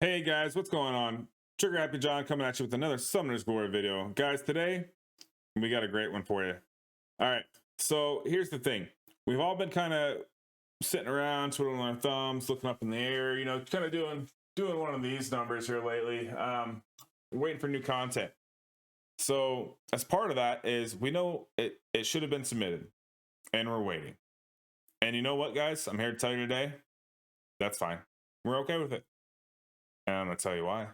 Hey guys, what's going on? Triggerhappyjon coming at you with another Summoner's Glory video. Guys, today we got a great one for you. All right, so here's the thing. We've all been kind of sitting around, twiddling our thumbs, looking up in the air, kind of doing one of these numbers here lately, waiting for new content. So as part of that is we know it should have been submitted, and we're waiting. And you know what, guys? I'm here to tell you today, that's fine. We're okay with it. And I'm going to tell you why.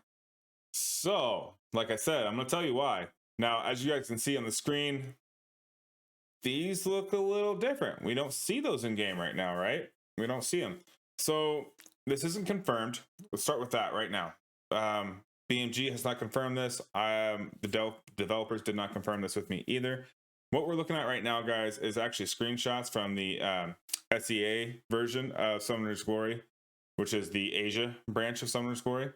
So, like I said, I'm going to tell you why. Now, as you guys can see on the screen, these look a little different. We don't see those in game right now, right? We don't see them. So, this isn't confirmed. Let's start with that right now. BMG has not confirmed this. The developers did not confirm this with me either. What we're looking at right now, guys, is actually screenshots from the SEA version of Summoner's Glory, which is the Asia branch of Summoner's Glory.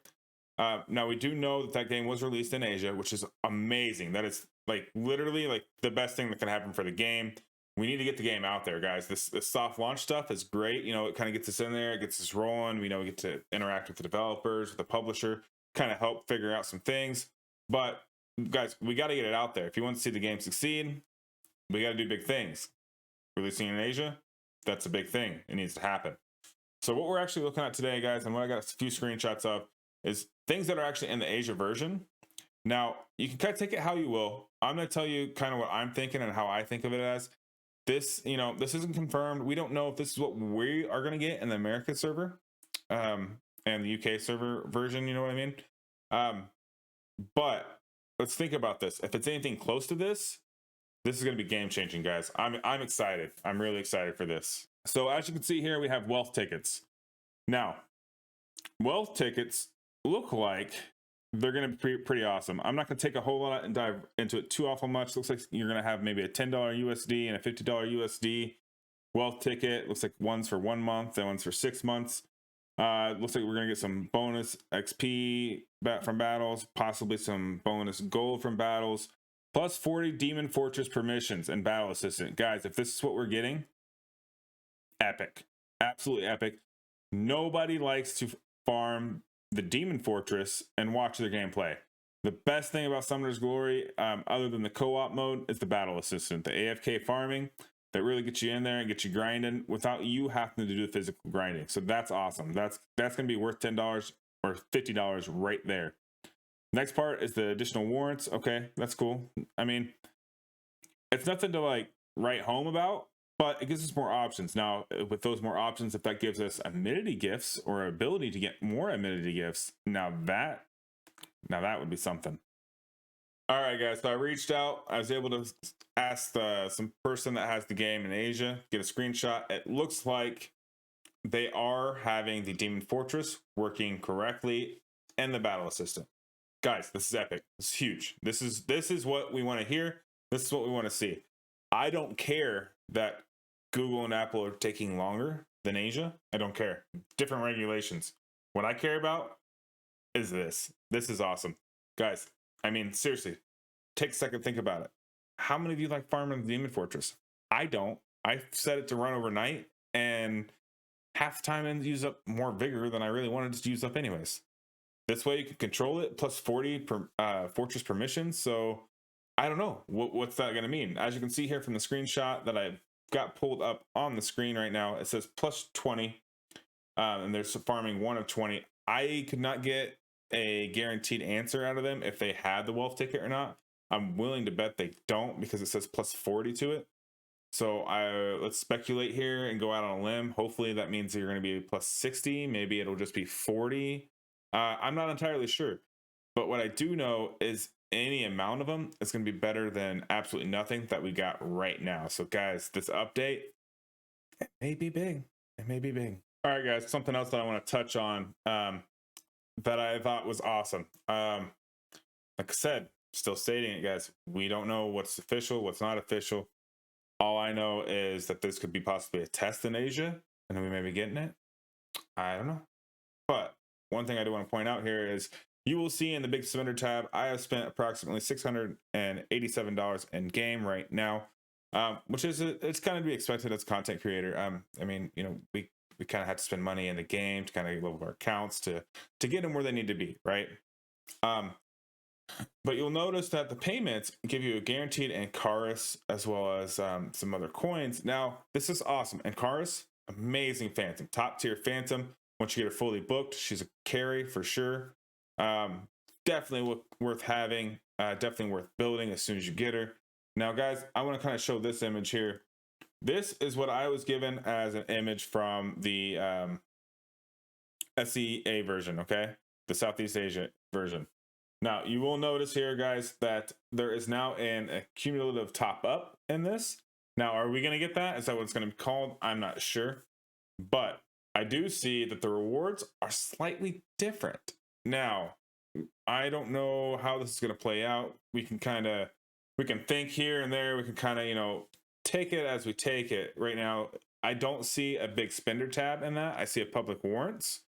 Now we do know that game was released in Asia, which is amazing. That is literally the best thing that can happen for the game. We need to get the game out there, guys. This soft launch stuff is great. It kind of gets us in there, it gets us rolling. We get to interact with the developers, with the publisher, kind of help figure out some things. But guys, we got to get it out there. If you want to see the game succeed, we got to do big things. Releasing in Asia, that's a big thing. It needs to happen. So what we're actually looking at today, guys, and what I got a few screenshots of, is things that are actually in the Asia version. Now, you can kind of take it how you will. I'm going to tell you kind of what I'm thinking and how I think of it as. This isn't confirmed. We don't know if this is what we are going to get in the America server and the UK server version, you know what I mean? But let's think about this. If it's anything close to this is going to be game-changing, guys. I'm excited. I'm really excited for this. So as you can see here, we have wealth tickets. Now, wealth tickets look like they're going to be pretty awesome. I'm not going to take a whole lot and dive into it too awful much. Looks like you're going to have maybe a $10 USD and a $50 USD wealth ticket. Looks like one's for 1 month and one's for 6 months. Looks like we're going to get some bonus XP from battles, possibly some bonus gold from battles, plus 40 Demon Fortress permissions and battle assistant. Guys, if this is what we're getting, epic. Absolutely epic. Nobody likes to farm the Demon Fortress and watch their gameplay. The best thing about Summoner's Glory, other than the co-op mode, is the battle assistant, the AFK farming that really gets you in there and gets you grinding without you having to do the physical grinding. So that's awesome. That's going to be worth $10 or $50 right there. Next part is the additional warrants. Okay, that's cool. I mean, it's nothing to write home about, but it gives us more options. Now, with those more options, if that gives us amenity gifts or ability to get more amenity gifts, now that would be something. All right, guys, so I reached out. I was able to ask some person that has the game in Asia, get a screenshot. It looks like they are having the Demon Fortress working correctly and the battle assistant. Guys, this is epic. This is huge. This is what we want to hear. This is what we want to see. I don't care that Google and Apple are taking longer than Asia. I don't care. Different regulations. What I care about is this. This is awesome. Guys, I mean, seriously, take a second, think about it. How many of you like farming the Demon Fortress? I don't. I set it to run overnight, and half the time I use up more vigor than I really wanted to use up anyways. This way you can control it, plus 40 fortress permissions. So I don't know. What's that going to mean? As you can see here from the screenshot that I've got pulled up on the screen right now, it says plus 20. And there's farming 1 of 20. I could not get a guaranteed answer out of them if they had the wealth ticket or not. I'm willing to bet they don't because it says plus 40 to it. So let's speculate here and go out on a limb. Hopefully that means you're going to be plus 60. Maybe it'll just be 40. I'm not entirely sure. But what I do know is any amount of them is going to be better than absolutely nothing that we got right now. So guys, this update, it may be big. It may be big. All right, guys, something else that I want to touch on that I thought was awesome. Like I said, still stating it, guys, we don't know what's official, what's not official. All I know is that this could be possibly a test in Asia, and then we may be getting it. I don't know. But one thing I do want to point out here is you will see in the big spender tab, I have spent approximately $687 in game right now, which is it's kind of to be expected as a content creator. I mean, we We kind of had to spend money in the game to kind of level our accounts to get them where they need to be, right? But you'll notice that the payments give you a guaranteed Ankaris as well as some other coins. Now, this is awesome. Ankaris, amazing Phantom, top tier Phantom. Once you get her fully booked, she's a carry for sure. Definitely worth having, definitely worth building as soon as you get her. Now, guys, I want to kind of show this image here. This is what I was given as an image from the SEA version, okay? The Southeast Asia version. Now, you will notice here, guys, that there is now an accumulative top up in this. Now, are we going to get that? Is that what it's going to be called? I'm not sure. But I do see that the rewards are slightly different. Now, I don't know how this is going to play out. We can think here and there. We can kind of, take it as we take it. Right now, I don't see a big spender tab in that. I see a public warrants,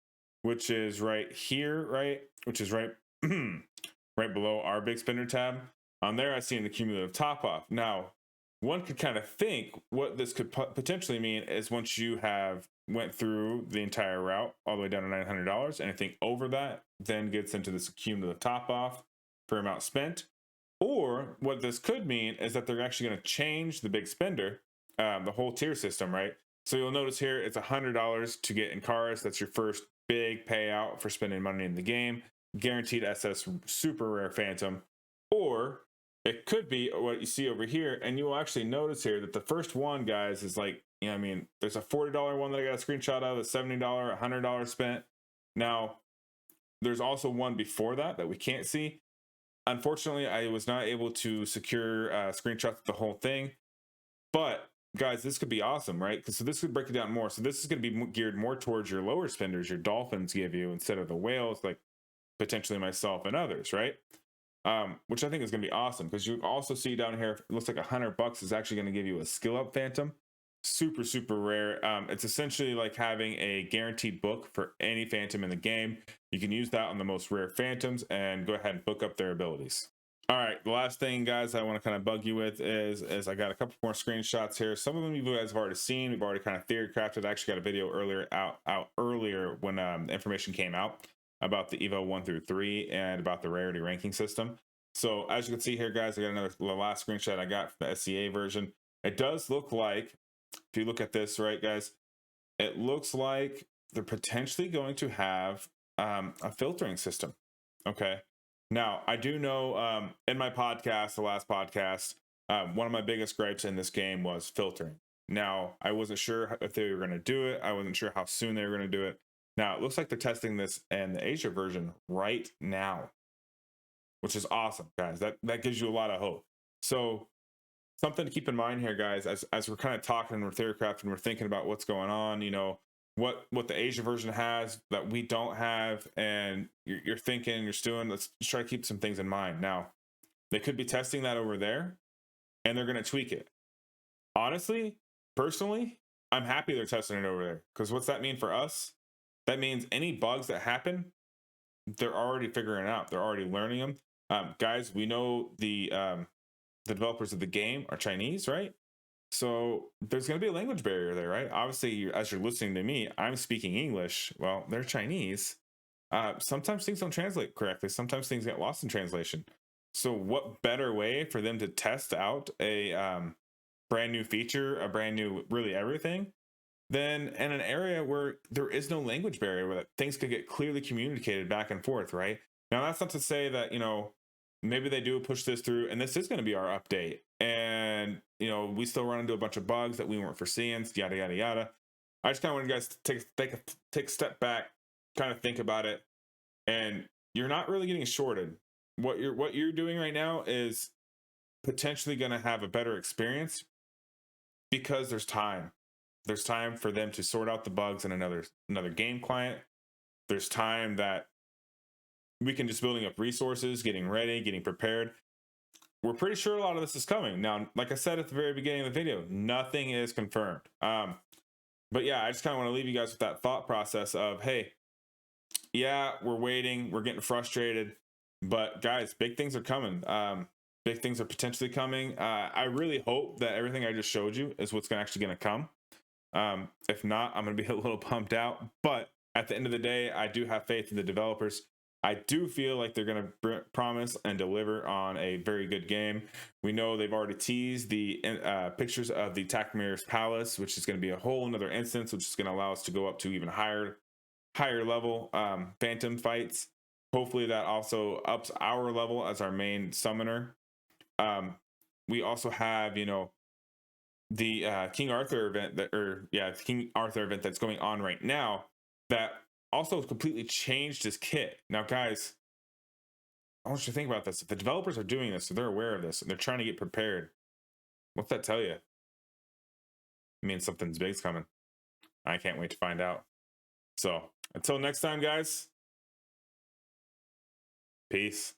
which is right here, right? Which is right right below our big spender tab. On there, I see an accumulative top off. Now, one could kind of think what this could potentially mean is once you have went through the entire route all the way down to $900, anything over that then gets into this accumulative top off for amount spent. Or what this could mean is that they're actually going to change the big spender, the whole tier system, right? So you'll notice here it's $100 to get Ankaris. That's your first big payout for spending money in the game. Guaranteed SS super rare Phantom. Or it could be what you see over here, and you will actually notice here that the first one, guys, is like, there's a $40 one that I got a screenshot of, a $70, $100 spent. Now, there's also one before that we can't see. Unfortunately, I was not able to secure screenshots of the whole thing, but guys, this could be awesome, right? So this could break it down more. So this is going to be geared more towards your lower spenders, your dolphins give you, instead of the whales, like potentially myself and others, right? Which I think is going to be awesome, because you also see down here, it looks like $100 is actually going to give you a skill up Phantom. Super, super rare. It's essentially like having a guaranteed book for any Phantom in the game. You can use that on the most rare Phantoms and go ahead and book up their abilities. All right, the last thing, guys, I want to kind of bug you with is I got a couple more screenshots here. Some of them you guys have already seen. We've already kind of theory crafted. I actually got a video earlier out earlier when the information came out about the Evo 1 through 3 and about the rarity ranking system. So as you can see here, guys, I got the last screenshot I got from the SEA version. It does look like, if you look at this, right, guys, it looks like they're potentially going to have a filtering system. Okay. Now, I do know in my podcast, the last podcast, one of my biggest gripes in this game was filtering. Now, I wasn't sure if they were going to do it. I wasn't sure how soon they were going to do it. Now, it looks like they're testing this in the Asia version right now, which is awesome, guys. That gives you a lot of hope. So something to keep in mind here, guys, as we're kind of talking and we're theory crafting, we're thinking about what's going on, what the Asia version has that we don't have, and you're thinking, you're stewing. Let's try to keep some things in mind. Now, they could be testing that over there, and they're going to tweak it. Honestly, personally, I'm happy they're testing it over there, because what's that mean for us? That means any bugs that happen, they're already figuring it out. They're already learning them. Guys, we know the developers of the game are Chinese, right? So there's going to be a language barrier there, right? Obviously, as you're listening to me, I'm speaking English. Well, they're Chinese. Sometimes things don't translate correctly. Sometimes things get lost in translation. So what better way for them to test out a brand new feature, a brand new really everything, than in an area where there is no language barrier, where things could get clearly communicated back and forth, right? Now, that's not to say that, maybe they do push this through, and this is going to be our update. And, we still run into a bunch of bugs that we weren't foreseeing, yada, yada, yada. I just kind of want you guys to take a step back, kind of think about it. And you're not really getting shorted. What you're doing right now is potentially going to have a better experience because there's time. There's time for them to sort out the bugs in another game client. There's time that we can just building up resources, getting ready, getting prepared. We're pretty sure a lot of this is coming. Now, like I said at the very beginning of the video, nothing is confirmed. But yeah, I just kind of want to leave you guys with that thought process of, hey, yeah, we're waiting, we're getting frustrated, but guys, big things are coming. Big things are potentially coming. I really hope that everything I just showed you is what's actually going to come. If not, I'm going to be a little pumped out. But at the end of the day, I do have faith in the developers. I do feel like they're going to promise and deliver on a very good game. We know they've already teased the pictures of the Takmir's Palace, which is going to be a whole another instance, which is going to allow us to go up to even higher level phantom fights. Hopefully that also ups our level as our main summoner. We also have, you know, the King Arthur event King Arthur event that's going on right now that also completely changed his kit. Now, guys, I want you to think about this. If the developers are doing this, so they're aware of this and they're trying to get prepared, what's that tell you? It means something's big's coming. I can't wait to find out. So until next time, guys, peace.